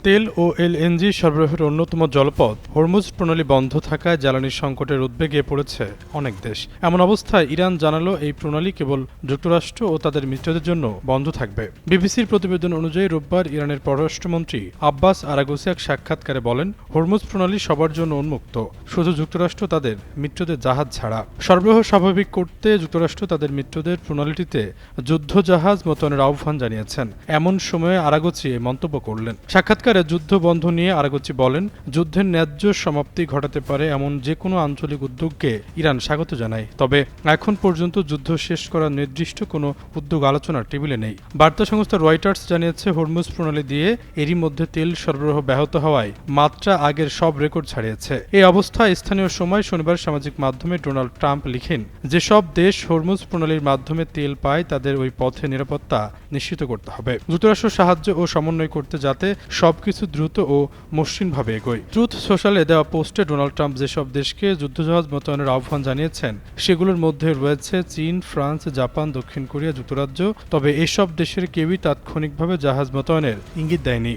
তেল ও এলএনজি সরবরাহের অন্যতম জলপথ হরমুজ প্রণালী বন্ধ থাকায় জ্বালানি সংকটের উদ্বেগে পড়েছে অনেক দেশ। এমন অবস্থায় ইরান জানালো এই প্রণালী কেবল যুক্তরাষ্ট্র ও তাদের মিত্রদের জন্য বন্ধ থাকবে। বিবিসির প্রতিবেদন অনুযায়ী রোববার ইরানের পররাষ্ট্রমন্ত্রী আব্বাস আরাগচি এক সাক্ষাৎকারে বলেন, হরমুজ প্রণালী সবার জন্য উন্মুক্ত, শুধু যুক্তরাষ্ট্র তাদের মিত্রদের জাহাজ ছাড়া। সরবরাহ স্বাভাবিক করতে যুক্তরাষ্ট্র তাদের মিত্রদের প্রণালীটিতে যুদ্ধজাহাজ মোতায়েনের আহ্বান জানিয়েছেন। এমন সময়ে আরাগচি এই মন্তব্য করলেন। সাক্ষাৎকারে যুদ্ধ বন্ধ নিয়ে আরাগচি বলেন, যুদ্ধের ন্যায্য সমাপ্তি ঘটাতে পারে এমন যে কোনো আঞ্চলিক উদ্যোগকে ইরান স্বাগত জানায়, তবে এখন পর্যন্ত যুদ্ধ শেষ করার নির্দিষ্ট কোনো উদ্যোগ আলোচনার টেবিলে নেই। বার্তা সংস্থা রয়টার্স জানিয়েছে, হরমুজ প্রণালী দিয়ে এরই মধ্যে তেল সরবরাহ ব্যাহত হওয়ায় মাত্রা আগের সব রেকর্ড ছাড়িয়েছে। এই অবস্থায় স্থানীয় সময় শনিবার সামাজিক মাধ্যমে ডোনাল্ড ট্রাম্প লিখেন, যেসব দেশ হরমুজ প্রণালীর মাধ্যমে তেল পায় তাদের ওই পথে নিরাপত্তা নিশ্চিত করতে হবে। যুক্তরাষ্ট্র সাহায্য ও সমন্বয় করতে যাতে সবকিছু দ্রুত ও মসৃণভাবে এগোয়। ট্রুথ সোশ্যালে দেওয়া পোস্টে ডোনাল্ড ট্রাম্প যেসব দেশকে যুদ্ধজাহাজ মোতায়েনের আহ্বান জানিয়েছেন সেগুলোর মধ্যে রয়েছে চীন, ফ্রান্স, জাপান, দক্ষিণ কোরিয়া, যুক্তরাজ্য। তবে এসব দেশের কেউই তাৎক্ষণিকভাবে জাহাজ মোতায়েনের ইঙ্গিত দেয়নি।